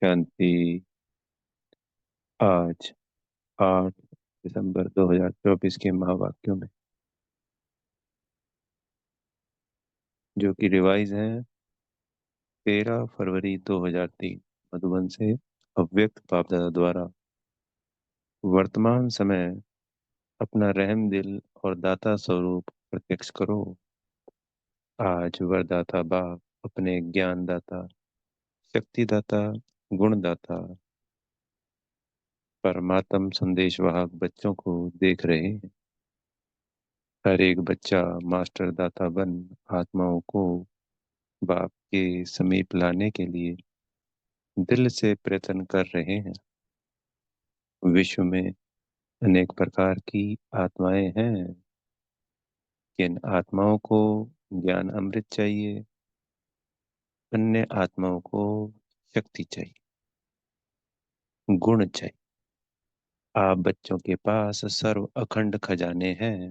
शांति। आज 8 दिसंबर 2024 के महावाक्यों में, जो कि रिवाइज है 13 फरवरी 2003 मधुबन से, अव्यक्त बापदादा द्वारा। वर्तमान समय अपना रहम दिल और दाता स्वरूप प्रत्यक्ष करो। आज वरदाता बाप अपने ज्ञान दाता, शक्ति दाता, गुण दाता, परमात्म संदेशवाहक बच्चों को देख रहे हैं। हर एक बच्चा मास्टर दाता बन आत्माओं को बाप के समीप लाने के लिए दिल से प्रयत्न कर रहे हैं। विश्व में अनेक प्रकार की आत्माएं हैं। किन आत्माओं को ज्ञान अमृत चाहिए, अन्य आत्माओं को शक्ति चाहिए, गुण चाहिए। आप बच्चों के पास सर्व अखंड खजाने हैं।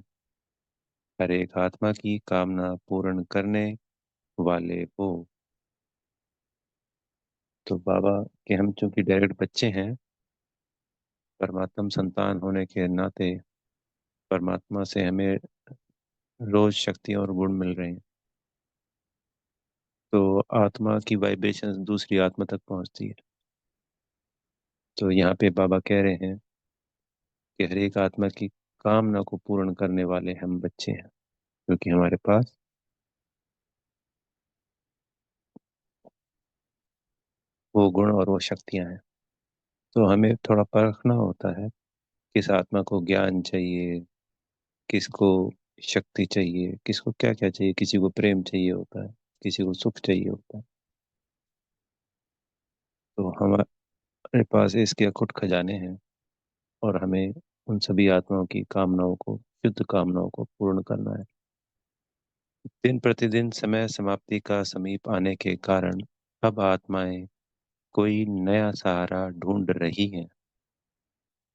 हर एक आत्मा की कामना पूर्ण करने वाले हो। तो बाबा के हम चूंकि डायरेक्ट बच्चे हैं, परमात्म संतान होने के नाते परमात्मा से हमें रोज शक्तियाँ और गुण मिल रहे हैं। तो आत्मा की वाइब्रेशन दूसरी आत्मा तक पहुंचती है। तो यहाँ पे बाबा कह रहे हैं कि हर एक आत्मा की कामना को पूर्ण करने वाले हम बच्चे हैं, क्योंकि हमारे पास वो गुण और वो शक्तियां हैं। तो हमें थोड़ा परखना होता है, किस आत्मा को ज्ञान चाहिए, किसको शक्ति चाहिए, किसको क्या क्या चाहिए। किसी को प्रेम चाहिए होता है, किसी को सुख चाहिए होता है। तो हमारे पास इसके अकुट खजाने हैं और हमें उन सभी आत्माओं की कामनाओं को, शुद्ध कामनाओं को पूर्ण करना है। दिन प्रतिदिन समय समाप्ति का समीप आने के कारण अब आत्माएं कोई नया सहारा ढूंढ रही हैं।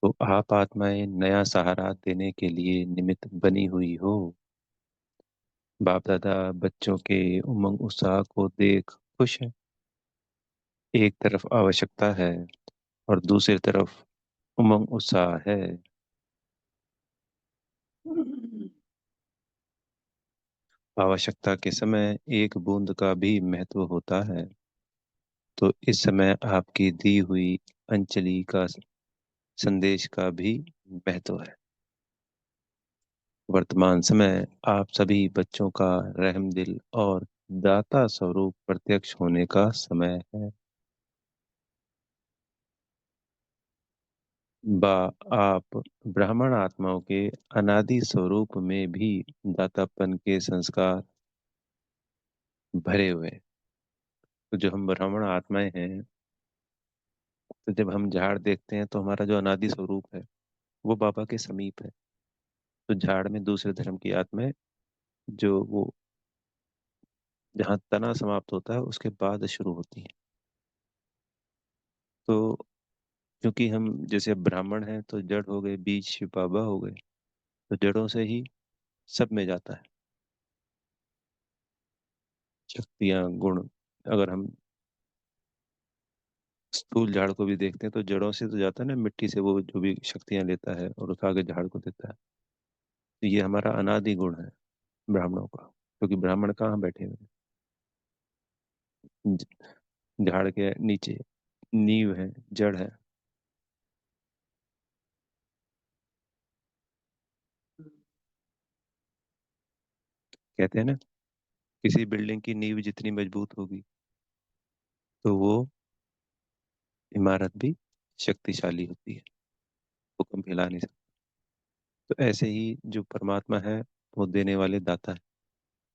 तो आप आत्माएं नया सहारा देने के लिए निमित्त बनी हुई हो। बाप दादा बच्चों के उमंग उत्साह को देख खुश है। एक तरफ आवश्यकता है और दूसरी तरफ उमंग उत्साह है। आवश्यकता के समय एक बूंद का भी महत्व होता है। तो इस समय आपकी दी हुई अंजलि का संदेश का भी महत्व है। वर्तमान समय आप सभी बच्चों का रहम दिल और दाता स्वरूप प्रत्यक्ष होने का समय है। बा आप ब्राह्मण आत्माओं के अनादि स्वरूप में भी दातापन के संस्कार भरे हुए हैं। तो जो हम ब्राह्मण आत्माएं हैं, तो जब हम झाड़ देखते हैं तो हमारा जो अनादि स्वरूप है वो बाबा के समीप है। तो झाड़ में दूसरे धर्म की आत्माएं, जो वो जहाँ तना समाप्त होता है उसके बाद शुरू होती है। तो क्योंकि हम जैसे अब ब्राह्मण हैं तो जड़ हो गए, बीज शिव बाबा हो गए। तो जड़ों से ही सब में जाता है शक्तियाँ, गुण। अगर हम स्थूल झाड़ को भी देखते हैं तो जड़ों से तो जाता है ना, मिट्टी से वो जो भी शक्तियां लेता है और उठा के झाड़ को देता है। तो ये हमारा अनादि गुण है ब्राह्मणों का, क्योंकि ब्राह्मण कहाँ बैठे हुए हैं? झाड़ के नीचे नींव है, जड़ है। कहते हैं ना, किसी बिल्डिंग की नींव जितनी मजबूत होगी तो वो इमारत भी शक्तिशाली होती है, भूकंप हिला नहीं सकता। तो ऐसे ही जो परमात्मा है वो देने वाले दाता है,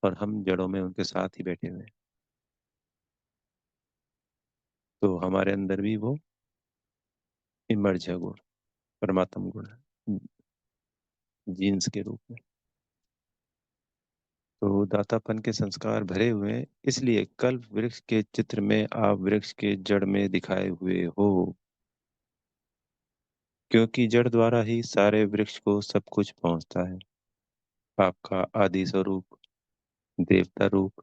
और हम जड़ों में उनके साथ ही बैठे हुए हैं। तो हमारे अंदर भी वो इमर्ज है गुण, परमात्म गुण है, जीन्स के रूप में। तो दातापन के संस्कार भरे हुए हैं, इसलिए कल्प वृक्ष के चित्र में आप वृक्ष के जड़ में दिखाए हुए हो। क्योंकि जड़ द्वारा ही सारे वृक्ष को सब कुछ पहुंचता है। आपका आदि स्वरूप देवता रूप,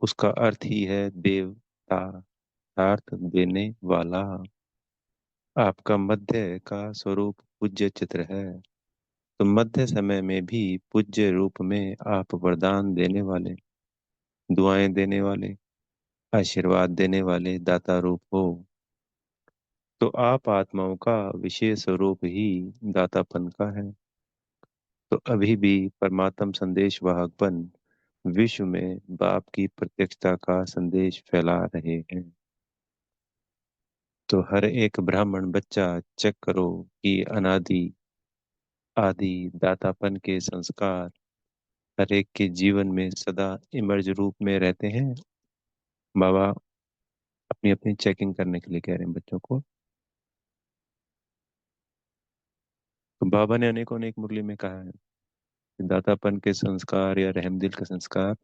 उसका अर्थ ही है देवता। यथार्थ देने वाला। आपका मध्य का स्वरूप पूज्य चित्र है। तो मध्य समय में भी पूज्य रूप में आप वरदान देने वाले, दुआएं देने वाले, आशीर्वाद देने वाले दाता रूप हो। तो आप आत्माओं का विशेष स्वरूप ही दातापन का है। तो अभी भी परमात्म संदेश वाहक बन विश्व में बाप की प्रत्यक्षता का संदेश फैला रहे हैं। तो हर एक ब्राह्मण बच्चा चेक करो कि अनादि आदि दातापन के संस्कार हर एक के जीवन में सदा इमर्ज रूप में रहते हैं। बाबा अपनी अपनी चेकिंग करने के लिए कह रहे हैं बच्चों को। तो बाबा ने अनेकों अनेक मुरली में कहा है कि दातापन के संस्कार या रहमदिल का संस्कार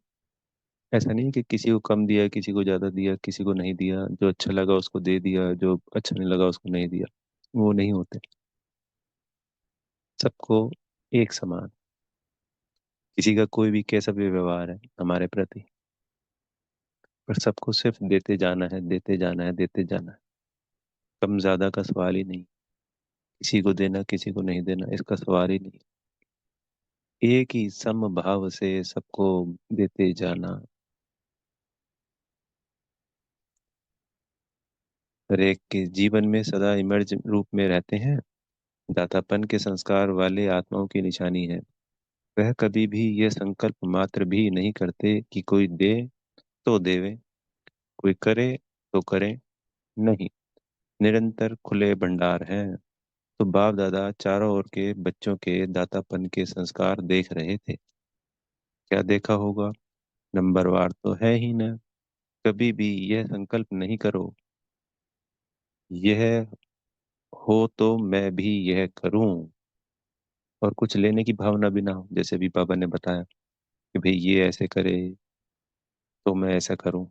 ऐसा नहीं है कि किसी को कम दिया, किसी को ज्यादा दिया, किसी को नहीं दिया, जो अच्छा लगा उसको दे दिया, जो अच्छा नहीं लगा उसको नहीं दिया। वो नहीं होते। सबको एक समान, किसी का कोई भी कैसा भी व्यवहार है हमारे प्रति, पर सबको सिर्फ देते जाना है, देते जाना है, देते जाना है। कम ज्यादा का सवाल ही नहीं। किसी को देना, किसी को नहीं देना, इसका सवाल ही नहीं। एक ही सम भाव से सबको देते जाना। हर एक के जीवन में सदा इमर्ज रूप में रहते हैं। दातापन के संस्कार वाले आत्माओं की निशानी है। वह कभी भी यह संकल्प मात्र भी नहीं करते कि कोई दे तो देवे, कोई करे तो करे। नहीं, निरंतर खुले भंडार हैं। तो बाप दादा चारों ओर के बच्चों के दातापन के संस्कार देख रहे थे। क्या देखा होगा? नंबरवार तो है ही ना। कभी भी यह संकल्प नहीं करो, यह हो तो मैं भी यह करूं, और कुछ लेने की भावना भी ना हो। जैसे भी बाबा ने बताया कि भाई ये ऐसे करे तो मैं ऐसा करूं।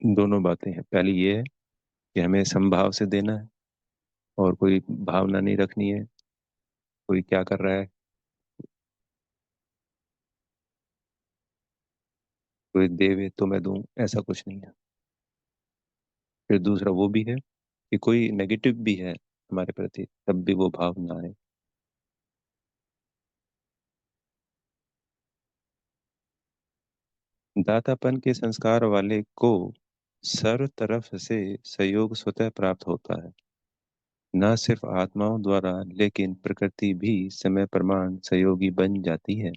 दोनों बातें हैं। पहली ये है कि हमें समभाव से देना है, और कोई भावना नहीं रखनी है कोई क्या कर रहा है, कोई देवे तो मैं दूं, ऐसा कुछ नहीं है। फिर दूसरा वो भी है कि कोई नेगेटिव भी है हमारे प्रति, तब भी वो भाव ना आए। दातापन के संस्कार वाले को सर्व तरफ से सहयोग स्वतः प्राप्त होता है। न सिर्फ आत्माओं द्वारा, लेकिन प्रकृति भी समय प्रमाण सहयोगी बन जाती है।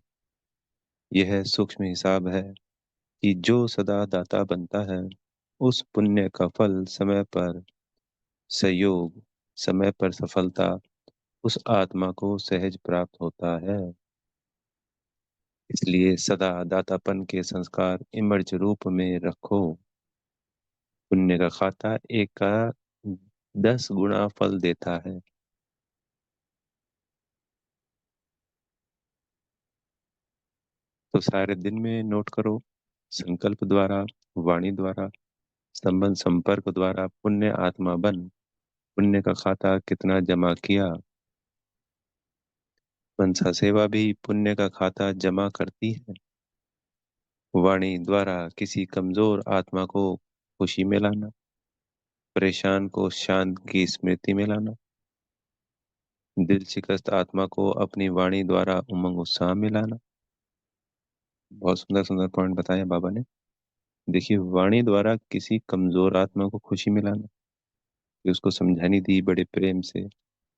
यह सूक्ष्म हिसाब है कि जो सदा दाता बनता है, उस पुण्य का फल समय पर सहयोग, समय पर सफलता उस आत्मा को सहज प्राप्त होता है। इसलिए सदा दातापन के संस्कार इमर्ज रूप में रखो। पुण्य का खाता एक का 10 गुना फल देता है। तो सारे दिन में नोट करो। संकल्प द्वारा, वाणी द्वारा, संबंध संपर्क द्वारा पुण्य आत्मा बन पुण्य का खाता कितना जमा किया। मनसा सेवा भी पुण्य का खाता जमा करती है। वाणी द्वारा किसी कमजोर आत्मा को खुशी में लाना, परेशान को शांत की स्मृति में लाना, दिल शिकस्त आत्मा को अपनी वाणी द्वारा उमंग उत्साह में लाना। बहुत सुंदर सुंदर पॉइंट बताए बाबा ने। देखिए, वाणी द्वारा किसी कमजोर आत्मा को खुशी में लाना, कि उसको समझानी दी बड़े प्रेम से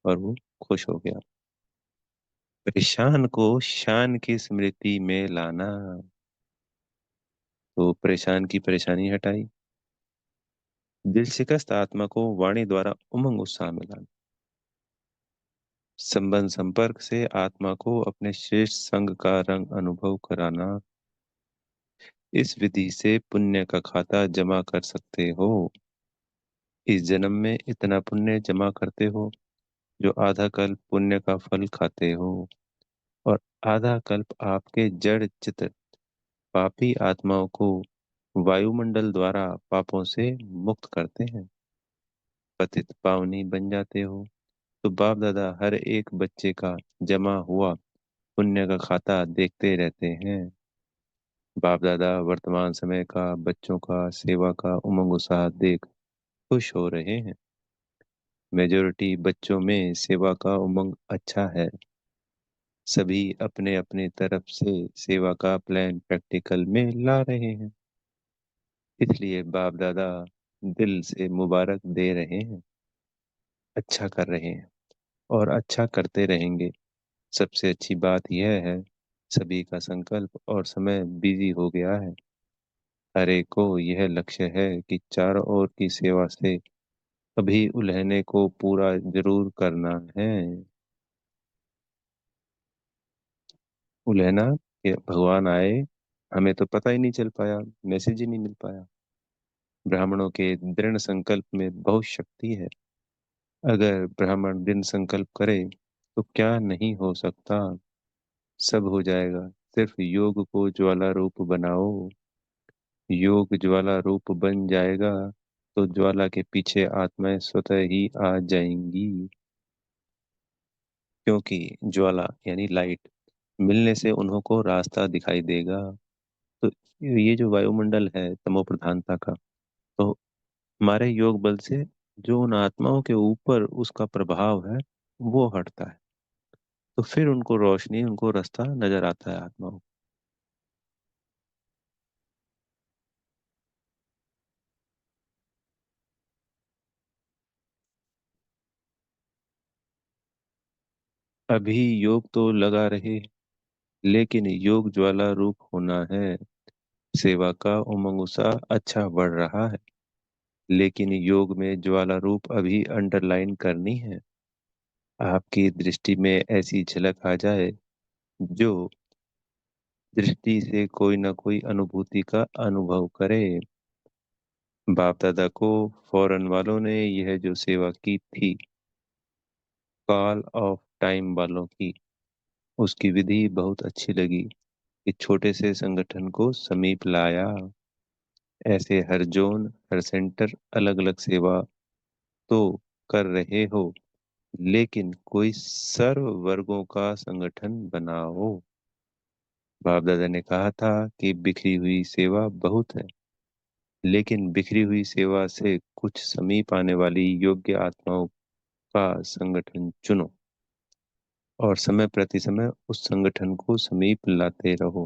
और वो खुश हो गया। परेशान को शान की स्मृति में लाना, तो परेशान की परेशानी हटाई। दिल शिकस्त आत्मा को वाणी द्वारा उमंग उत्साह में लाना। संबंध संपर्क से आत्मा को अपने श्रेष्ठ संग का रंग अनुभव कराना। इस विधि से पुण्य का खाता जमा कर सकते हो। इस जन्म में इतना पुण्य जमा करते हो जो आधा कल्प पुण्य का फल खाते हो, और आधा कल्प आपके जड़ चित्र पापी आत्माओं को वायुमंडल द्वारा पापों से मुक्त करते हैं। पतित पावनी बन जाते हो। तो बाप दादा हर एक बच्चे का जमा हुआ पुण्य का खाता देखते रहते हैं। बाप दादा वर्तमान समय का बच्चों का सेवा का उमंग उत्साह देख खुश हो रहे हैं। मेजोरिटी बच्चों में सेवा का उमंग अच्छा है। सभी अपने अपने तरफ से सेवा का प्लान प्रैक्टिकल में ला रहे हैं। इसलिए बाप दादा दिल से मुबारक दे रहे हैं। अच्छा कर रहे हैं और अच्छा करते रहेंगे। सबसे अच्छी बात यह है, सभी का संकल्प और समय बिजी हो गया है। हर एक को यह लक्ष्य है कि चारों ओर की सेवा से अभी उल्हने को पूरा जरूर करना है। उल्हना कि भगवान आए, हमें तो पता ही नहीं चल पाया, मैसेज ही नहीं मिल पाया। ब्राह्मणों के दृढ़ संकल्प में बहुत शक्ति है। अगर ब्राह्मण दृढ़ संकल्प करे तो क्या नहीं हो सकता। सब हो जाएगा। सिर्फ योग को ज्वाला रूप बनाओ। योग ज्वाला रूप बन जाएगा तो ज्वाला के पीछे आत्माएं स्वतः ही आ जाएंगी। क्योंकि ज्वाला यानी लाइट मिलने से उन्हों को रास्ता दिखाई देगा। तो ये जो वायुमंडल है तमो प्रधानता का, तो हमारे योग बल से जो उन आत्माओं के ऊपर उसका प्रभाव है वो हटता है। तो फिर उनको रोशनी, उनको रास्ता नजर आता है आत्माओं को। अभी योग तो लगा रहे, लेकिन योग ज्वाला रूप होना है। सेवा का उमंग उत्साह अच्छा बढ़ रहा है, लेकिन योग में ज्वाला रूप अभी अंडरलाइन करनी है। आपकी दृष्टि में ऐसी झलक आ जाए जो दृष्टि से कोई ना कोई अनुभूति का अनुभव करे। बाप दादा को फॉरेन वालों ने यह जो सेवा की थी, कॉल ऑफ टाइम वालों की, उसकी विधि बहुत अच्छी लगी कि छोटे से संगठन को समीप लाया। ऐसे हर जोन, हर सेंटर अलग अलग सेवा तो कर रहे हो, लेकिन कोई सर्व वर्गों का संगठन बनाओ। बाप दादा ने कहा था कि बिखरी हुई सेवा बहुत है, लेकिन बिखरी हुई सेवा से कुछ समीप आने वाली योग्य आत्माओं का संगठन चुनो और समय प्रति समय उस संगठन को समीप लाते रहो।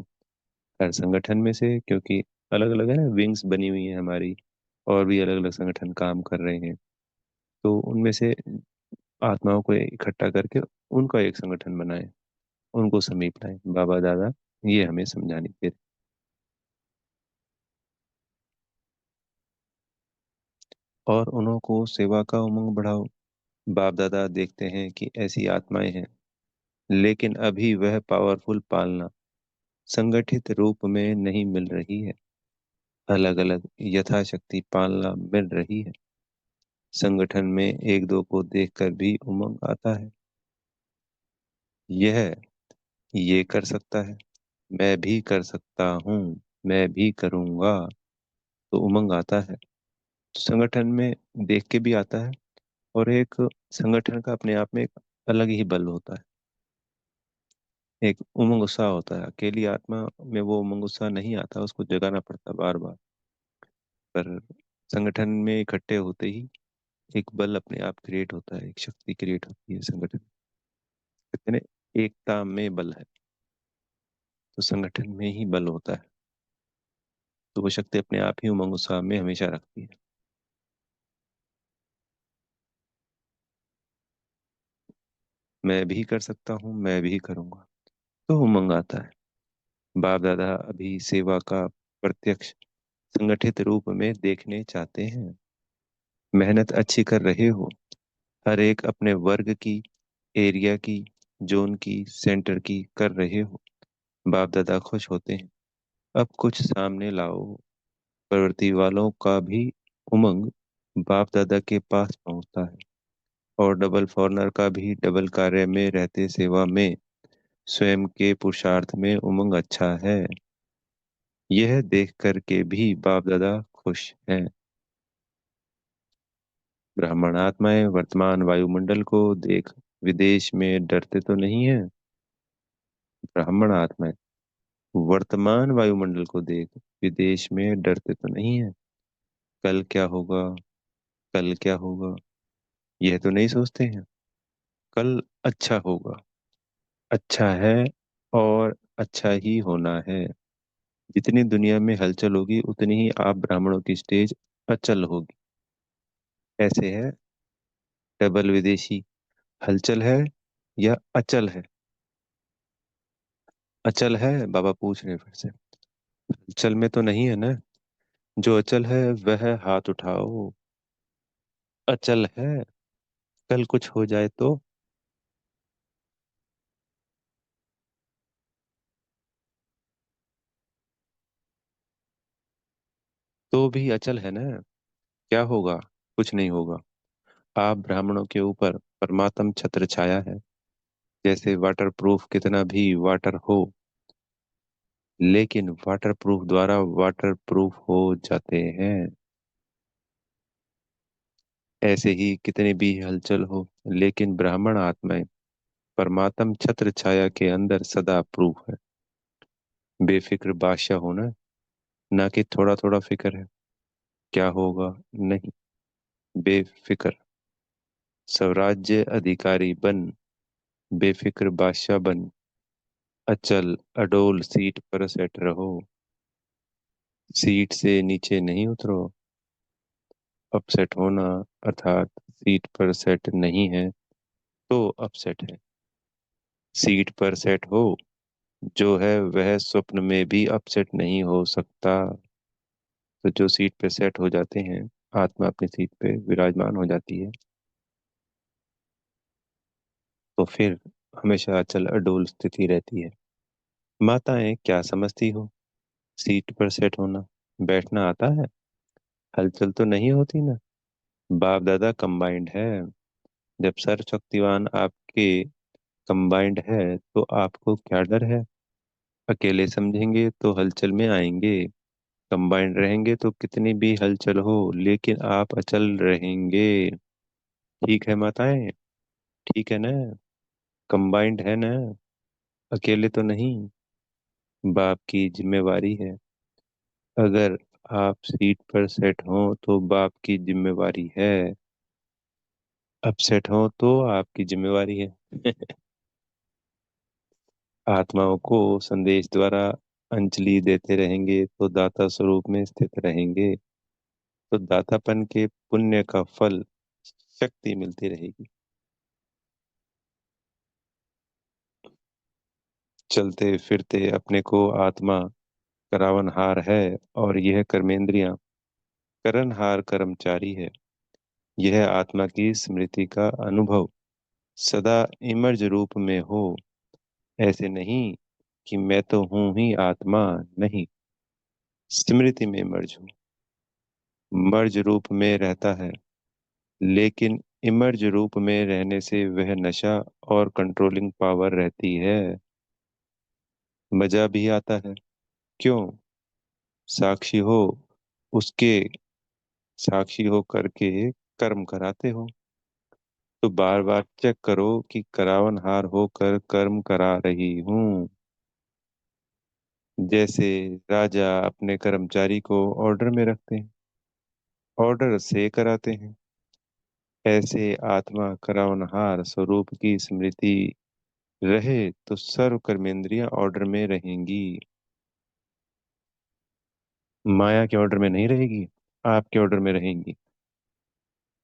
हर संगठन में से, क्योंकि अलग अलग है ना, विंग्स बनी हुई है हमारी, और भी अलग अलग संगठन काम कर रहे हैं, तो उनमें से आत्माओं को इकट्ठा करके उनका एक संगठन बनाए, उनको समीप लाए। बाबा दादा ये हमें समझाने के थे। और उन्हों को सेवा का उमंग बढ़ाओ। बाप दादा देखते हैं कि ऐसी आत्माएं हैं, लेकिन अभी वह पावरफुल पालना संगठित रूप में नहीं मिल रही है। अलग अलग यथाशक्ति पालना मिल रही है। संगठन में एक दो को देखकर भी उमंग आता है। यह ये कर सकता है, मैं भी कर सकता हूँ, मैं भी करूँगा, तो उमंग आता है। तो संगठन में देख के भी आता है। और एक संगठन का अपने आप में एक अलग ही बल होता है, एक उमंग उत्साह होता है। अकेली आत्मा में वो उमंग उत्साह नहीं आता, उसको जगाना पड़ता बार बार। पर संगठन में इकट्ठे होते ही एक बल अपने आप क्रिएट होता है, एक शक्ति क्रिएट होती है संगठन। कहते हैं ना, एकता में बल है। तो संगठन में ही बल होता है, तो वो शक्ति अपने आप ही उमंग उत्साह में हमेशा रखती है। मैं भी कर सकता हूँ, मैं भी करूँगा, तो उमंग आता है। बाप दादा अभी सेवा का प्रत्यक्ष संगठित रूप में देखने चाहते हैं। मेहनत अच्छी कर रहे हो, हर एक अपने वर्ग की, एरिया की, जोन की, सेंटर की कर रहे हो। बाप दादा खुश होते हैं। अब कुछ सामने लाओ। प्रवृत्ति वालों का भी उमंग बाप दादा के पास पहुंचता है, और डबल फॉरनर का भी डबल कार्य में रहते सेवा में स्वयं के पुरुषार्थ में उमंग अच्छा है। यह देख कर के भी बाप दादा खुश हैं। ब्राह्मण आत्माएं वर्तमान वायुमंडल को देख विदेश में डरते तो नहीं है। ब्राह्मण आत्माएं वर्तमान वायुमंडल को देख, विदेश में डरते तो नहीं है। कल क्या होगा, कल क्या होगा, यह तो नहीं सोचते हैं। कल अच्छा होगा, अच्छा है, और अच्छा ही होना है। जितनी दुनिया में हलचल होगी उतनी ही आप ब्राह्मणों की स्टेज अचल होगी। ऐसे है, डबल विदेशी। हलचल है या अचल है? अचल है, बाबा पूछ रहे हैं फिर से। अचल में तो नहीं है ना। जो अचल है वह हाथ उठाओ। अचल है, कल कुछ हो जाए तो भी अचल है ना। क्या होगा? कुछ नहीं होगा। आप ब्राह्मणों के ऊपर परमात्म छत्र छाया है। जैसे वाटर प्रूफ कितना भी वाटर हो, लेकिन वाटर प्रूफ द्वारा वाटर प्रूफ हो जाते हैं। ऐसे ही कितनी भी हलचल हो, लेकिन ब्राह्मण आत्माएं परमात्म छत्र छाया के अंदर सदा प्रूफ है। बेफिक्र बादशाह होना, ना कि थोड़ा थोड़ा फिक्र है क्या होगा। नहीं, बेफिक्र स्वराज्य अधिकारी बन, बेफिक्र बादशाह बन, अचल अडोल सीट पर सेट रहो। सीट से नीचे नहीं उतरो। अपसेट होना अर्थात सीट पर सेट नहीं है तो अपसेट है। सीट पर सेट हो जो है वह स्वप्न में भी अपसेट नहीं हो सकता। तो जो सीट पे सेट हो जाते हैं, आत्मा अपनी सीट पे विराजमान हो जाती है, तो फिर हमेशा अचल अडोल स्थिति रहती है। माताएं क्या समझती हो? सीट पर सेट होना, बैठना आता है? हलचल तो नहीं होती ना। बाप दादा कंबाइंड है। जब सर्वशक्तिवान आपके कंबाइंड है तो आपको क्या डर है? अकेले समझेंगे तो हलचल में आएंगे। कंबाइंड रहेंगे तो कितनी भी हलचल हो लेकिन आप अचल रहेंगे। ठीक है माताएं? ठीक है ना? कंबाइंड है ना? अकेले तो नहीं। बाप की जिम्मेवारी है। अगर आप सीट पर सेट हो तो बाप की जिम्मेवारी है। अपसेट हो तो आपकी जिम्मेवारी है। आत्माओं को संदेश द्वारा अंजलि देते रहेंगे तो दाता स्वरूप में स्थित रहेंगे। तो दातापन के पुण्य का फल शक्ति मिलती रहेगी। चलते फिरते अपने को आत्मा करावनहार है, और यह कर्मेंद्रियां करनहार कर्मचारी है। यह आत्मा की स्मृति का अनुभव सदा इमर्ज रूप में हो। ऐसे नहीं कि मैं तो हूं ही आत्मा। नहीं, स्मृति में मर्ज हूँ। मर्ज रूप में रहता है, लेकिन इमर्ज रूप में रहने से वह नशा और कंट्रोलिंग पावर रहती है। मजा भी आता है। क्यों? साक्षी हो उसके, साक्षी हो करके कर्म कराते हो। तो बार बार चेक करो कि करावनहार होकर कर्म करा रही हूँ। जैसे राजा अपने कर्मचारी को ऑर्डर में रखते हैं, ऑर्डर से कराते हैं, ऐसे आत्मा करावनहार स्वरूप की स्मृति रहे तो सर्व कर्मेंद्रियां ऑर्डर में रहेंगी। माया के ऑर्डर में नहीं रहेगी, आपके ऑर्डर में रहेंगी।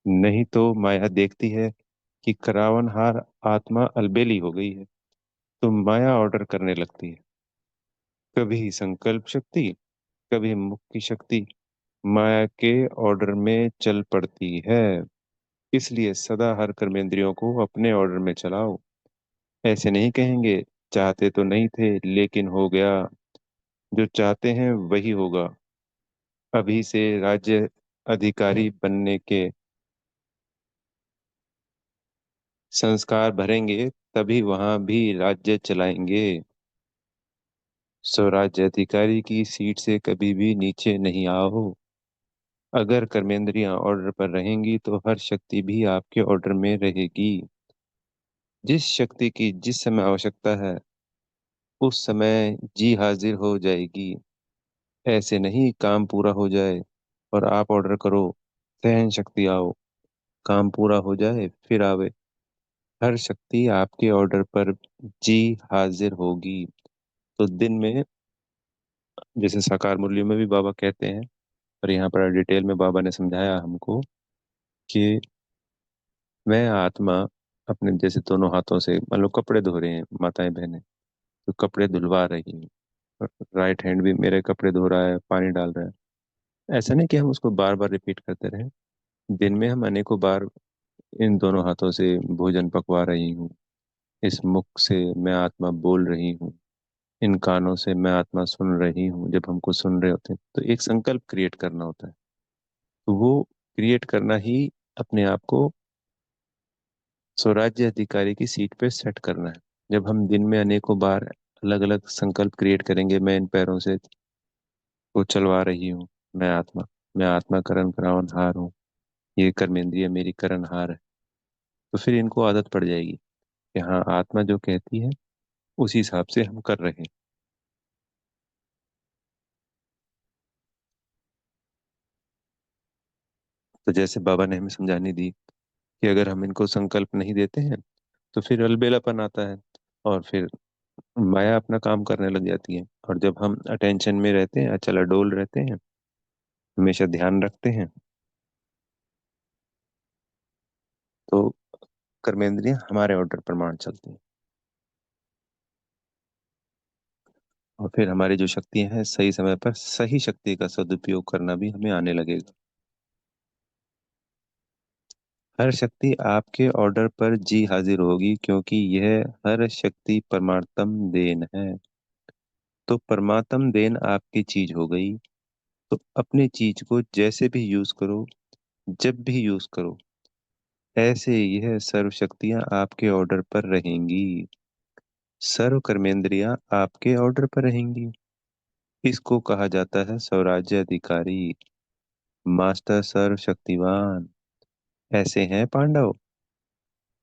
नहीं तो माया देखती है कि करावनहार आत्मा अलबेली हो गई है, तो माया ऑर्डर करने लगती है। कभी संकल्प शक्ति, कभी मुक्ति शक्ति माया के ऑर्डर में चल पड़ती है। इसलिए सदा हर कर्मेंद्रियों को अपने ऑर्डर में चलाओ। ऐसे नहीं कहेंगे चाहते तो नहीं थे लेकिन हो गया। जो चाहते हैं वही होगा। अभी से राज्य अधिकारी बनने के संस्कार भरेंगे, तभी वहां भी राज्य चलाएंगे। स्वराज्य अधिकारी की सीट से कभी भी नीचे नहीं आओ। अगर कर्मेंद्रियां ऑर्डर पर रहेंगी तो हर शक्ति भी आपके ऑर्डर में रहेगी। जिस शक्ति की जिस समय आवश्यकता है उस समय जी हाजिर हो जाएगी। ऐसे नहीं काम पूरा हो जाए और आप ऑर्डर करो, सहन शक्ति आओ, काम पूरा हो जाए फिर आवे। हर शक्ति आपके ऑर्डर पर जी हाजिर होगी। तो दिन में, जैसे साकार मुरली में भी बाबा कहते हैं, और यहाँ पर डिटेल में बाबा ने समझाया हमको कि मैं आत्मा अपने जैसे दोनों हाथों से मान लो कपड़े धो रहे हैं माताएं बहनें, तो कपड़े धुलवा रही हैं, राइट हैंड भी मेरे कपड़े धो रहा है, पानी डाल रहा है। ऐसा नहीं कि हम उसको बार बार रिपीट करते रहें। दिन में हम अनेकों बार इन दोनों हाथों से भोजन पकवा रही हूँ, इस मुख से मैं आत्मा बोल रही हूँ, इन कानों से मैं आत्मा सुन रही हूँ। जब हमको सुन रहे होते हैं तो एक संकल्प क्रिएट करना होता है, तो वो क्रिएट करना ही अपने आप को स्वराज्य अधिकारी की सीट पे सेट करना है। जब हम दिन में अनेकों बार अलग अलग संकल्प क्रिएट करेंगे, मैं इन पैरों से को चलवा रही हूँ, मैं आत्मा करण करावनहार हूँ, ये कर्मेंद्रिय मेरी करणहार है, तो फिर इनको आदत पड़ जाएगी कि हाँ आत्मा जो कहती है उसी हिसाब से हम कर रहे हैं। तो जैसे बाबा ने हमें समझानी दी कि अगर हम इनको संकल्प नहीं देते हैं तो फिर अलबेलापन आता है, और फिर माया अपना काम करने लग जाती है। और जब हम अटेंशन में रहते हैं, अचल अडोल रहते हैं, हमेशा ध्यान रखते हैं, तो कर्मेंद्रियां हमारे ऑर्डर पर मान चलती हैं। और फिर हमारी जो शक्तियां हैं सही समय पर सही शक्ति का सदुपयोग करना भी हमें आने लगेगा। हर शक्ति आपके ऑर्डर पर जी हाजिर होगी, क्योंकि यह हर शक्ति परमात्म देन है। तो परमात्म देन आपकी चीज हो गई, तो अपनी चीज को जैसे भी यूज करो, जब भी यूज करो, ऐसे यह सर्व शक्तियां आपके ऑर्डर पर रहेंगी, सर्व कर्मेंद्रियां आपके ऑर्डर पर रहेंगी। इसको कहा जाता है स्वराज्य अधिकारी, मास्टर सर्व शक्तिवान। ऐसे हैं पांडव,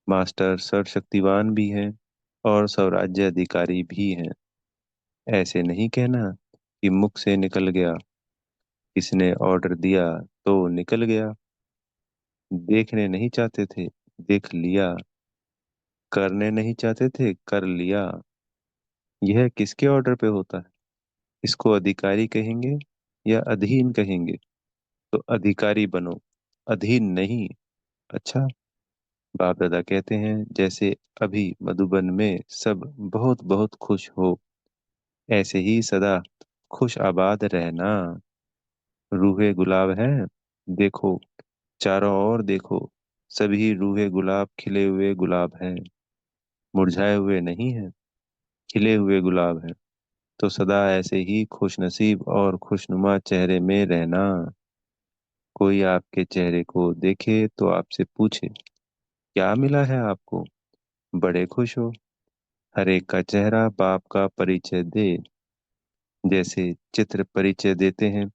मास्टर सर्वशक्तिवान भी हैं और स्वराज्य अधिकारी भी हैं। ऐसे नहीं कहना कि मुख से निकल गया, किसने ऑर्डर दिया तो निकल गया, देखने नहीं चाहते थे देख लिया, करने नहीं चाहते थे कर लिया। यह किसके ऑर्डर पे होता है? इसको अधिकारी कहेंगे या अधीन कहेंगे? तो अधिकारी बनो, अधीन नहीं। अच्छा, बाप दादा कहते हैं जैसे अभी मधुबन में सब बहुत बहुत खुश हो, ऐसे ही सदा खुश आबाद रहना। रूहे गुलाब हैं, देखो चारों ओर देखो, सभी रूहे गुलाब खिले हुए गुलाब हैं, मुरझाए हुए नहीं हैं, खिले हुए गुलाब हैं। तो सदा ऐसे ही खुश नसीब और खुशनुमा चेहरे में रहना। कोई आपके चेहरे को देखे तो आपसे पूछे क्या मिला है आपको, बड़े खुश हो। हर एक का चेहरा बाप का परिचय दे, जैसे चित्र परिचय देते हैं,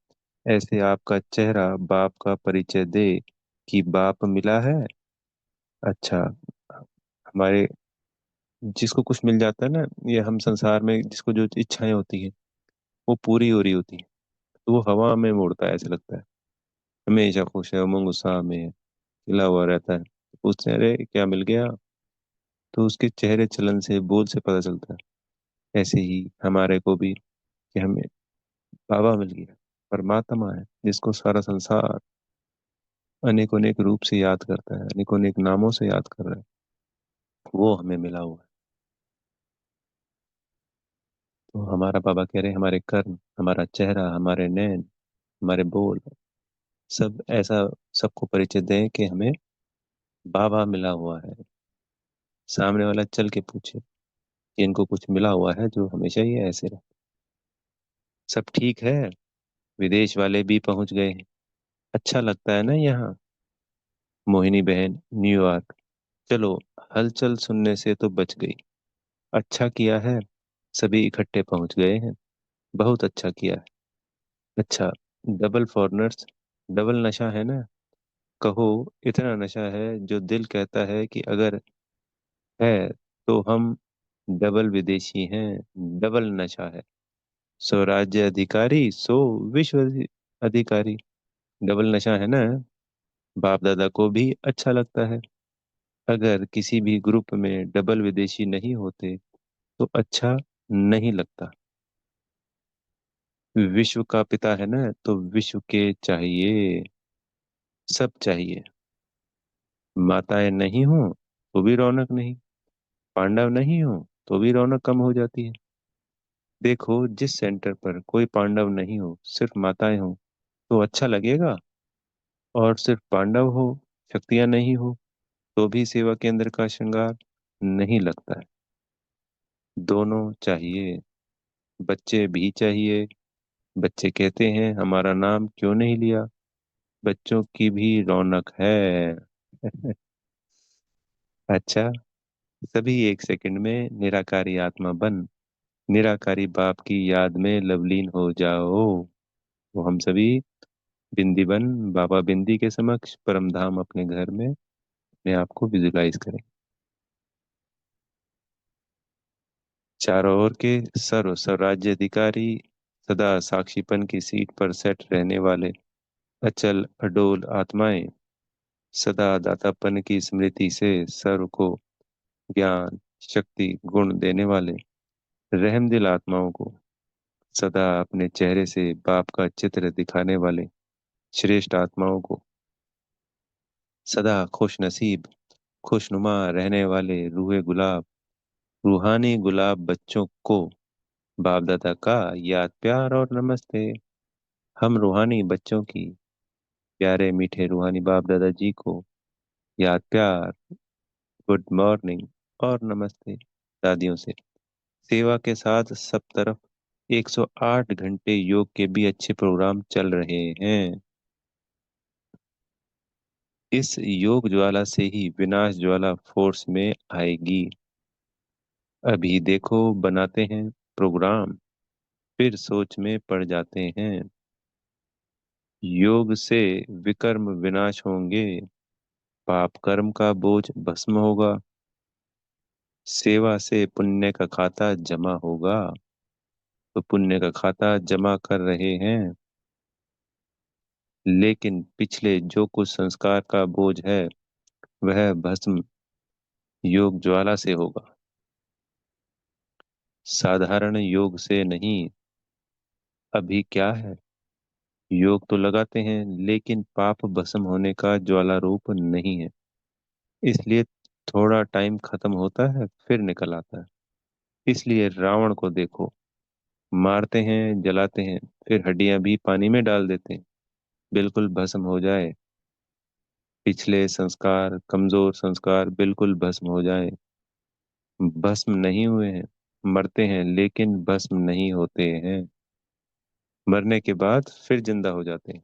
ऐसे आपका चेहरा बाप का परिचय दे कि बाप मिला है। अच्छा, हमारे जिसको कुछ मिल जाता है ना, ये हम संसार में जिसको जो इच्छाएं होती हैं वो पूरी हो रही होती है, तो वो हवा में उड़ता है, ऐसे लगता है हमेशा खुश है, उमंग उत्साह में है, खिला हुआ रहता है। पूछते हैं अरे क्या मिल गया, तो उसके चेहरे चलन से बोल से पता चलता है। ऐसे ही हमारे को भी कि हमें बाबा मिल गया, परमात्मा है जिसको सारा संसार अनेक अनेक रूप से याद करता है, अनेक अनेक नामों से याद कर रहा है, वो हमें मिला हुआ है। तो हमारा बाबा कह रहे हैं हमारे कर्म, हमारा चेहरा, हमारे नैन, हमारे बोल, सब ऐसा सबको परिचय दें कि हमें बाबा मिला हुआ है। सामने वाला चल के पूछे कि इनको कुछ मिला हुआ है जो हमेशा ही ऐसे रहे। सब ठीक है, विदेश वाले भी पहुंच गए हैं, अच्छा लगता है ना यहाँ, मोहिनी बहन न्यूयॉर्क, चलो हलचल सुनने से तो बच गई, अच्छा किया है सभी इकट्ठे पहुंच गए हैं, बहुत अच्छा किया है। अच्छा, डबल फॉरनर्स, डबल नशा है ना, कहो इतना नशा है जो दिल कहता है कि अगर है तो हम डबल विदेशी हैं, डबल नशा है। सो राज्य अधिकारी, सो विश्व अधिकारी। डबल नशा है ना। बाप दादा को भी अच्छा लगता है। अगर किसी भी ग्रुप में डबल विदेशी नहीं होते तो अच्छा नहीं लगता। विश्व का पिता है ना, तो विश्व के चाहिए, सब चाहिए। माताएं नहीं हो तो भी रौनक नहीं, पांडव नहीं हो तो भी रौनक कम हो जाती है। देखो, जिस सेंटर पर कोई पांडव नहीं हो, सिर्फ माताएं हो, तो अच्छा लगेगा। और सिर्फ पांडव हो, शक्तियां नहीं हो, तो भी सेवा केंद्र का श्रृंगार नहीं लगता है। दोनों चाहिए। बच्चे भी चाहिए। बच्चे कहते हैं हमारा नाम क्यों नहीं लिया। बच्चों की भी रौनक है। अच्छा, सभी एक सेकंड में निराकारी आत्मा बन निराकारी बाप की याद में लवलीन हो जाओ। वो हम सभी बिंदी बन बाबा बिंदी के समक्ष परम धाम अपने घर में अपने आप को विजुलाइज करें। चारों ओर के सर्व स्वराज्य अधिकारी, सदा साक्षीपन की सीट पर सेट रहने वाले अचल अडोल आत्माएं, सदा दातापन की स्मृति से सर्व को ज्ञान शक्ति गुण देने वाले रहमदिल आत्माओं को, सदा अपने चेहरे से बाप का चित्र दिखाने वाले श्रेष्ठ आत्माओं को, सदा खुश नसीब खुशनुमा रहने वाले रूहे गुलाब रूहानी गुलाब बच्चों को बाप दादा का याद प्यार और नमस्ते। हम रूहानी बच्चों की प्यारे मीठे रूहानी बाप दादा जी को याद प्यार, गुड मॉर्निंग और नमस्ते। दादियों से सेवा के साथ सब तरफ 108 घंटे योग के भी अच्छे प्रोग्राम चल रहे हैं। इस योग ज्वाला से ही विनाश ज्वाला फोर्स में आएगी। अभी देखो बनाते हैं प्रोग्राम, फिर सोच में पड़ जाते हैं। योग से विकर्म विनाश होंगे, पाप कर्म का बोझ भस्म होगा, सेवा से पुण्य का खाता जमा होगा। तो पुण्य का खाता जमा कर रहे हैं, लेकिन पिछले जो कुछ संस्कार का बोझ है वह भस्म योग ज्वाला से होगा, साधारण योग से नहीं। अभी क्या है, योग तो लगाते हैं लेकिन पाप भस्म होने का ज्वाला रूप नहीं है। इसलिए थोड़ा टाइम खत्म होता है फिर निकल आता है। इसलिए रावण को देखो, मारते हैं जलाते हैं, फिर हड्डियां भी पानी में डाल देते हैं, बिल्कुल भस्म हो जाए। पिछले संस्कार कमजोर संस्कार बिल्कुल भस्म हो जाए। भस्म नहीं हुए हैं, मरते हैं लेकिन भस्म नहीं होते हैं। मरने के बाद फिर जिंदा हो जाते हैं।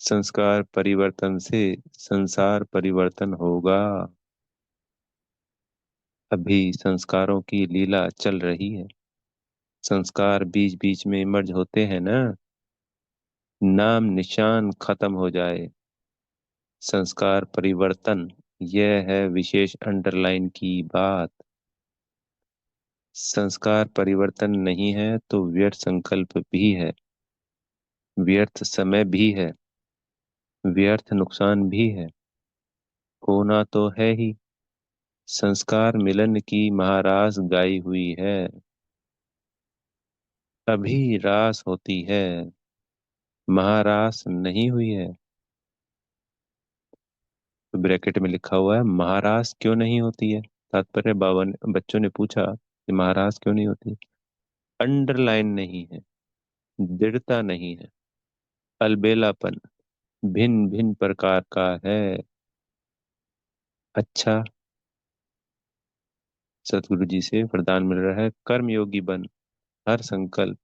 संस्कार परिवर्तन से संसार परिवर्तन होगा। अभी संस्कारों की लीला चल रही है। संस्कार बीच बीच में इमर्ज होते हैं ना। नाम निशान खत्म हो जाए, संस्कार परिवर्तन, यह है विशेष अंडरलाइन की बात। संस्कार परिवर्तन नहीं है तो व्यर्थ संकल्प भी है, व्यर्थ समय भी है, व्यर्थ नुकसान भी है। होना तो है ही। संस्कार मिलन की महारास गाई हुई है, अभी रास होती है, महारास नहीं हुई है। तो ब्रैकेट में लिखा हुआ है महारास क्यों नहीं होती है। तात्पर्य बाबा ने बच्चों ने पूछा कि महारास क्यों नहीं होती। अंडरलाइन नहीं है, दृढ़ता नहीं है, अलबेलापन भिन्न भिन्न प्रकार का है। अच्छा, सतगुरु जी से वरदान मिल रहा है, कर्म योगी बन, हर संकल्प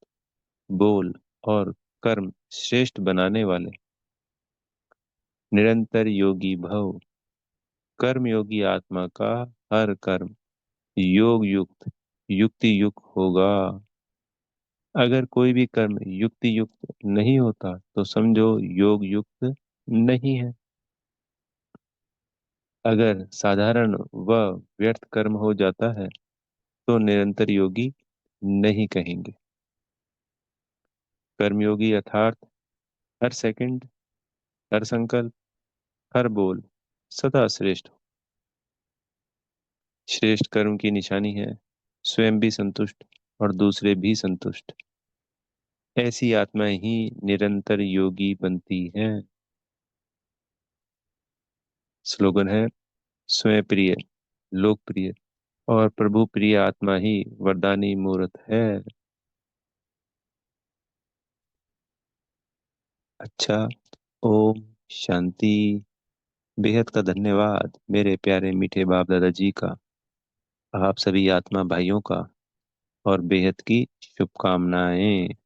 बोल और कर्म श्रेष्ठ बनाने वाले निरंतर योगी भव। कर्म योगी आत्मा का हर कर्म योग युक्त युक्ति युक्त होगा। अगर कोई भी कर्म युक्ति युक्त नहीं होता तो समझो योग युक्त नहीं है। अगर साधारण व व्यर्थ कर्म हो जाता है तो निरंतर योगी नहीं कहेंगे। कर्मयोगी अर्थात हर सेकंड, हर संकल्प, हर बोल सदा श्रेष्ठ हो। श्रेष्ठ कर्म की निशानी है स्वयं भी संतुष्ट और दूसरे भी संतुष्ट। ऐसी आत्माएं ही निरंतर योगी बनती हैं। स्लोगन है, स्वयं प्रिय, लोकप्रिय और प्रभु प्रिय आत्मा ही वरदानी मूर्त है। अच्छा। ओम शांति। बेहद का धन्यवाद मेरे प्यारे मीठे बाप दादाजी का, आप सभी आत्मा भाइयों का, और बेहद की शुभकामनाएं।